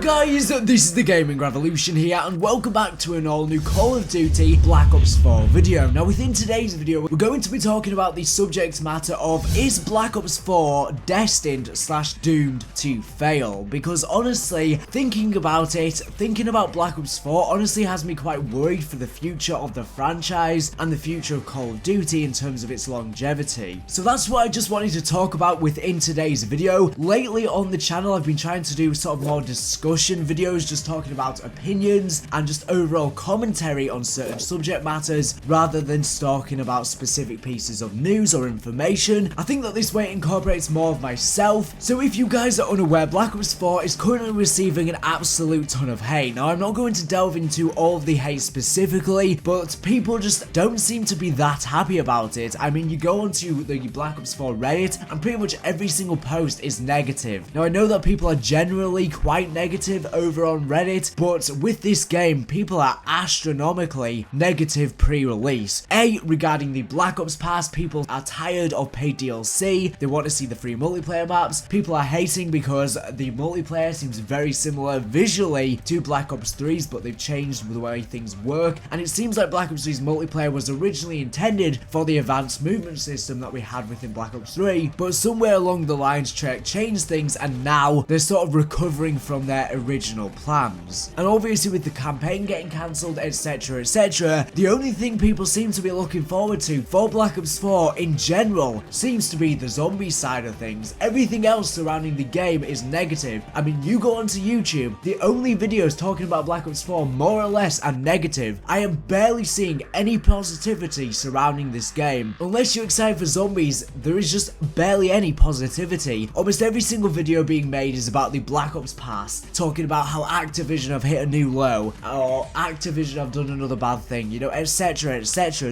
up guys, this is the Gaming Revolution here and welcome back to an all new Call of Duty Black Ops 4 video. Now within today's video we're going to be talking about the subject matter of is Black Ops 4 destined / doomed to fail? Because honestly, thinking about Black Ops 4 honestly has me quite worried for the future of the franchise and the future of Call of Duty in terms of its longevity. So that's what I just wanted to talk about within today's video. Lately on the channel I've been trying to do sort of more discussion videos, just talking about opinions and just overall commentary on certain subject matters rather than talking about specific pieces of news or information. I think that this way incorporates more of myself. So if you guys are unaware, Black Ops 4 is currently receiving an absolute ton of hate. Now I'm not going to delve into all of the hate specifically, but people just don't seem to be that happy about it. I mean, you go onto the Black Ops 4 Reddit and pretty much every single post is negative. Now I know that people are generally quite negative over on Reddit, but with this game people are astronomically negative pre-release. Regarding the Black Ops Pass, people are tired of paid DLC, they want to see the free multiplayer maps. People are hating because the multiplayer seems very similar visually to Black Ops 3's, but they've changed the way things work, and it seems like Black Ops 3's multiplayer was originally intended for the advanced movement system that we had within Black Ops 3, but somewhere along the lines Trek changed things and now they're sort of recovering from their original plans. And obviously with the campaign getting cancelled, etc, the only thing people seem to be looking forward to for Black Ops 4 in general seems to be the zombie side of things. Everything else surrounding the game is negative. I mean, you go onto YouTube, the only videos talking about Black Ops 4 more or less are negative. I am barely seeing any positivity surrounding this game. Unless you're excited for zombies, there is just barely any positivity. Almost every single video being made is about the Black Ops Pass, talking about how Activision have hit a new low, or Activision have done another bad thing, you know, etc.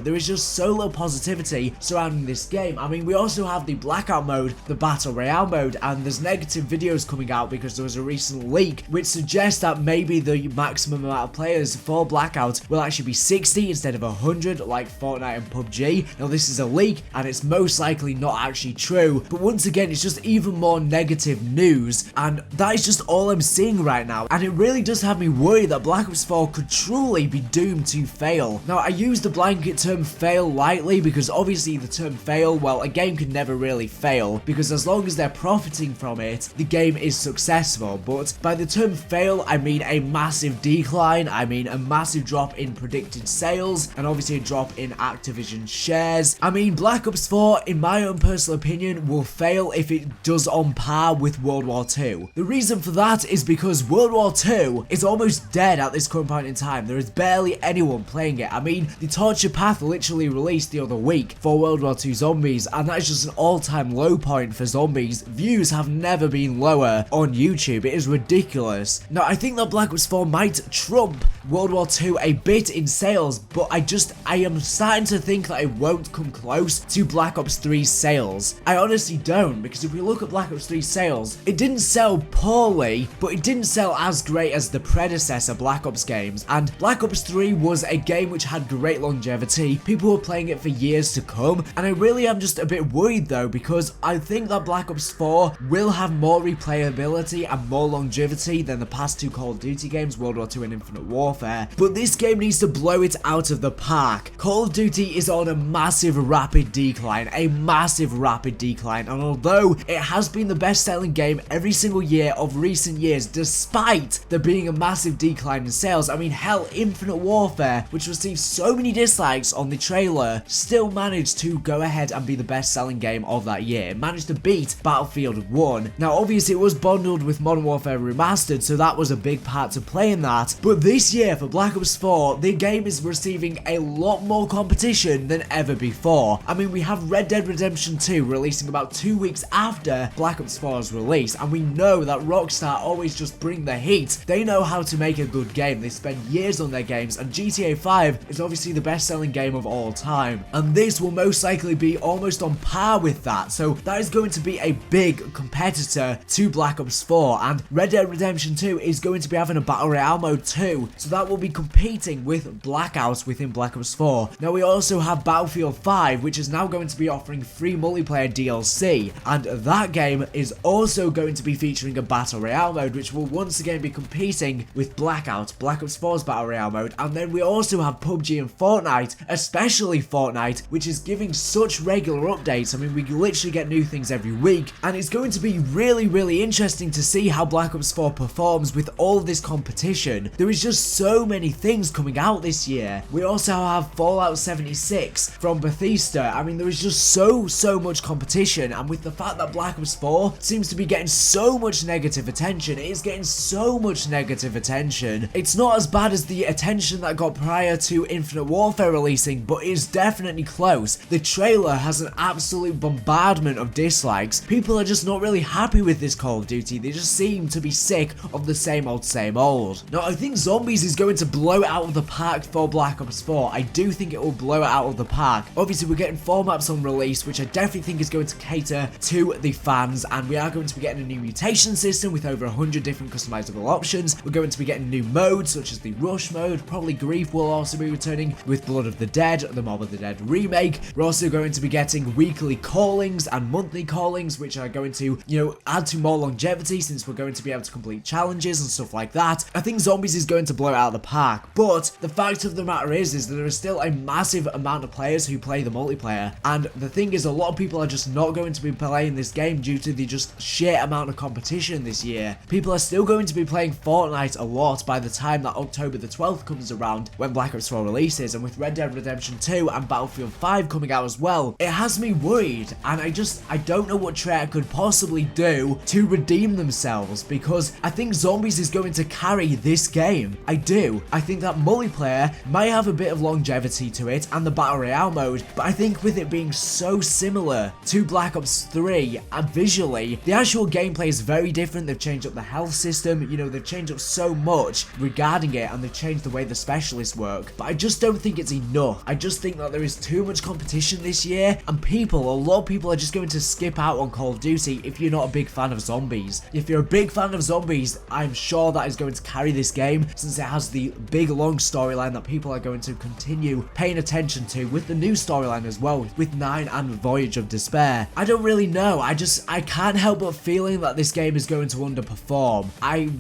There is just so little positivity surrounding this game. I mean, we also have the Blackout mode, the Battle Royale mode, and there's negative videos coming out because there was a recent leak which suggests that maybe the maximum amount of players for Blackout will actually be 60 instead of 100 like Fortnite and PUBG. Now this is a leak and it's most likely not actually true, but once again it's just even more negative news, and that is just all I'm seeing right now, and it really does have me worried that Black Ops 4 could truly be doomed to fail. Now I use the blanket term fail lightly because obviously the term fail, well, a game can never really fail because as long as they're profiting from it, the game is successful. But by the term fail I mean a massive decline, I mean a massive drop in predicted sales, and obviously a drop in Activision shares. I mean, Black Ops 4 in my own personal opinion will fail if it does on par with World War II. The reason for that is because World War II is almost dead at this current point in time. There is barely anyone playing it. I mean, the Torture Path literally released the other week for World War II zombies, and that is just an all-time low point for zombies. Views have never been lower on YouTube. It is ridiculous. Now I think that Black Ops 4 might trump World War II a bit in sales, but I am starting to think that it won't come close to Black Ops 3's sales. I honestly don't, because if we look at Black Ops 3's sales, it didn't sell poorly, but it didn't sell as great as the predecessor Black Ops games, and Black Ops 3 was a game which had great longevity. People were playing it for years to come, and I really am just a bit worried though, because I think that Black Ops 4 will have more replayability and more longevity than the past two Call of Duty games, World War II and Infinite Warfare, but this game needs to blow it out of the park. Call of Duty is on a massive rapid decline, and although it has been the best selling game every single year of recent years, despite there being a massive decline in sales, I mean hell, Infinite Warfare, which received so many dislikes on the trailer, still managed to go ahead and be the best selling game of that year. It managed to beat Battlefield 1. Now obviously it was bundled with Modern Warfare Remastered, so that was a big part to play in that, but this year for Black Ops 4, the game is receiving a lot more competition than ever before. I mean, we have Red Dead Redemption 2 releasing about 2 weeks after Black Ops 4's release, and we know that Rockstar always just bring the heat. They know how to make a good game. They spend years on their games, and GTA 5 is obviously the best selling game of all time, and this will most likely be almost on par with that, so that is going to be a big competitor to Black Ops 4, and Red Dead Redemption 2 is going to be having a Battle Royale mode too, so that will be competing with Blackout within Black Ops 4. Now we also have Battlefield 5, which is now going to be offering free multiplayer DLC, and that game is also going to be featuring a Battle Royale mode, which will once again be competing with Blackout, Black Ops 4's Battle Royale mode, and then we also have PUBG and Fortnite, especially Fortnite, which is giving such regular updates. I mean, we literally get new things every week, and it's going to be really interesting to see how Black Ops 4 performs with all of this competition. There is just so many things coming out this year. We also have Fallout 76 from Bethesda. I mean, there is just so much competition, and with the fact that Black Ops 4 seems to be getting so much negative attention, it is getting so much negative attention. It's not as bad as the attention that got prior to Infinite Warfare releasing, but it's definitely close. The trailer has an absolute bombardment of dislikes. People are just not really happy with this Call of Duty. They just seem to be sick of the same old. Now, I think Zombies is going to blow it out of the park for Black Ops 4. I do think it will blow it out of the park. Obviously, we're getting 4 maps on release, which I definitely think is going to cater to the fans, and we are going to be getting a new mutation system with over 100 different customizable options. We're going to be getting new modes, such as the Rush mode. Probably Grief will also be returning with Blood of the Dead, the Mob of the Dead remake. We're also going to be getting weekly callings and monthly callings, which are going to, add to more longevity, since we're going to be able to complete challenges and stuff like that. I think Zombies is going to blow it out of the park, but the fact of the matter is that there is still a massive amount of players who play the multiplayer, and the thing is, a lot of people are just not going to be playing this game due to the just sheer amount of competition this year. People are still going to be playing Fortnite a lot by the time that October the 12th comes around, when Black Ops 4 releases, and with Red Dead Redemption 2 and Battlefield 5 coming out as well, it has me worried, and I don't know what Treyarch could possibly do to redeem themselves, because I think Zombies is going to carry this game. I do. I think that multiplayer might have a bit of longevity to it, and the Battle Royale mode, but I think with it being so similar to Black Ops 3, and visually, the actual gameplay is very different. They've changed up the health system, they've changed up so much regarding it, and they've changed the way the specialists work, but I just don't think it's enough. I just think that there is too much competition this year, and a lot of people are just going to skip out on Call of Duty if you're not a big fan of Zombies. If you're a big fan of Zombies, I'm sure that is going to carry this game, since it has the big long storyline that people are going to continue paying attention to, with the new storyline as well, with 9 and Voyage of Despair. I don't really know. I can't help but feeling that this game is going to underperform.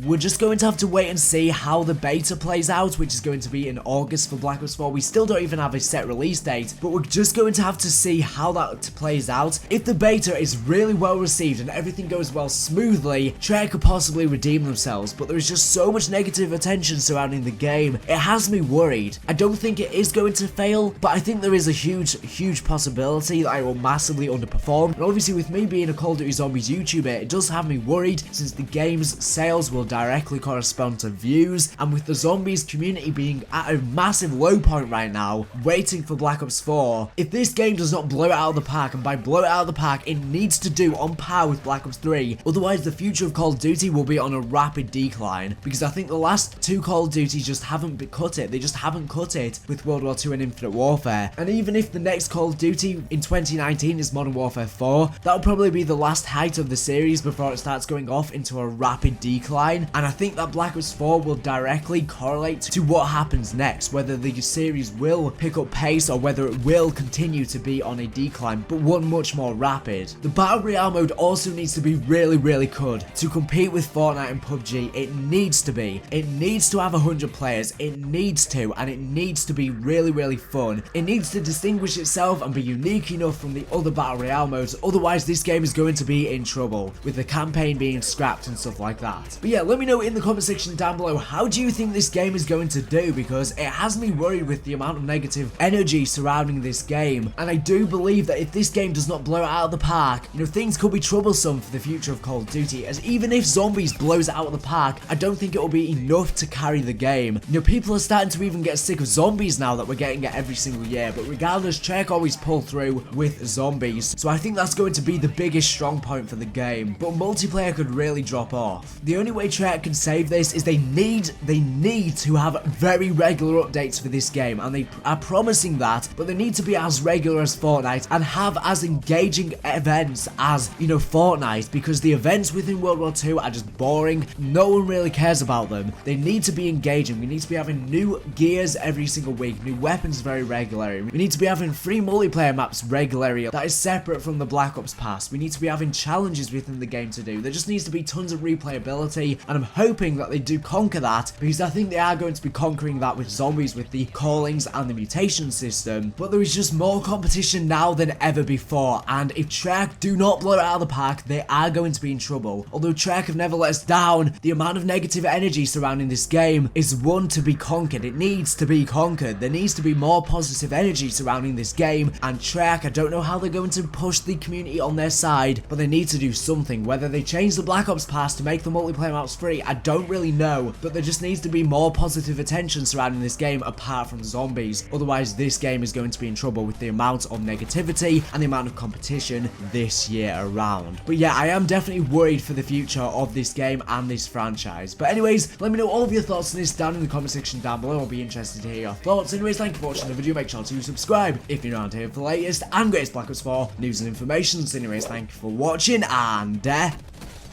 We're just going to have to wait and see how the beta plays out, which is going to be in August for Black Ops 4. We still don't even have a set release date, but we're just going to have to see how that plays out. If the beta is really well received and everything goes well smoothly, Treyarch could possibly redeem themselves, but there is just so much negative attention surrounding the game. It has me worried. I don't think it is going to fail, but I think there is a huge possibility that I will massively underperform. And obviously, with me being a Call of Duty Zombies YouTuber, it does have me worried, since the game's sales will directly correspond to views, and with the Zombies community being at a massive low point right now, waiting for Black Ops 4, if this game does not blow it out of the park, and by blow it out of the park, it needs to do on par with Black Ops 3, otherwise the future of Call of Duty will be on a rapid decline, because I think the last 2 Call of Duties just haven't cut it. They just haven't cut it with World War II and Infinite Warfare, and even if the next Call of Duty in 2019 is Modern Warfare 4, that'll probably be the last height of the series before it starts going off into a rapid decline, and I think that Black Ops 4 will directly correlate to what happens next, whether the series will pick up pace or whether it will continue to be on a decline, but one much more rapid. The Battle Royale mode also needs to be really good to compete with Fortnite and PUBG. It needs to be. It needs to have 100 players. It needs to, and it needs to be really fun. It needs to distinguish itself and be unique enough from the other Battle Royale modes, otherwise this game is going to be in trouble, with the campaign being scrapped and stuff like that. But yeah, let me know in the comment section down below, how do you think this game is going to do, because it has me worried with the amount of negative energy surrounding this game, and I do believe that if this game does not blow it out of the park, things could be troublesome for the future of Call of Duty, as even if Zombies blows it out of the park, I don't think it will be enough to carry the game. People are starting to even get sick of Zombies now that we're getting it every single year, but regardless, Treyarch always pull through with Zombies, so I think that's going to be the biggest strong point for the game, but multiplayer could really drop off. The only way Treyarch can save this is they need to have very regular updates for this game, and they are promising that, but they need to be as regular as Fortnite and have as engaging events as, Fortnite, because the events within World War II are just boring. No one really cares about them. They need to be engaging. We need to be having new gears every single week, new weapons very regularly. We need to be having free multiplayer maps regularly that is separate from the Black Ops Pass. We need to be having challenges within the game to do. There just needs to be tons of replayability replayability, and I'm hoping that they do conquer that, because I think they are going to be conquering that with zombies, with the callings and the mutation system. But there is just more competition now than ever before, and if Treyarch do not blow it out of the park, they are going to be in trouble. Although Treyarch have never let us down, the amount of negative energy surrounding this game is one to be conquered. It needs to be conquered. There needs to be more positive energy surrounding this game, and Treyarch, I don't know how they're going to push the community on their side, but they need to do something. Whether they change the Black Ops Pass to make the multiplayer maps free, I don't really know, but there just needs to be more positive attention surrounding this game apart from zombies. Otherwise, this game is going to be in trouble with the amount of negativity and the amount of competition this year around. But yeah, I am definitely worried for the future of this game and this franchise. But anyways, let me know all of your thoughts on this down in the comment section down below. I'll be interested to hear your thoughts. Anyways, thank you for watching the video. Make sure to subscribe if you're not here for the latest and greatest Black Ops 4 news and information. So anyways, thank you for watching, and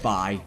bye.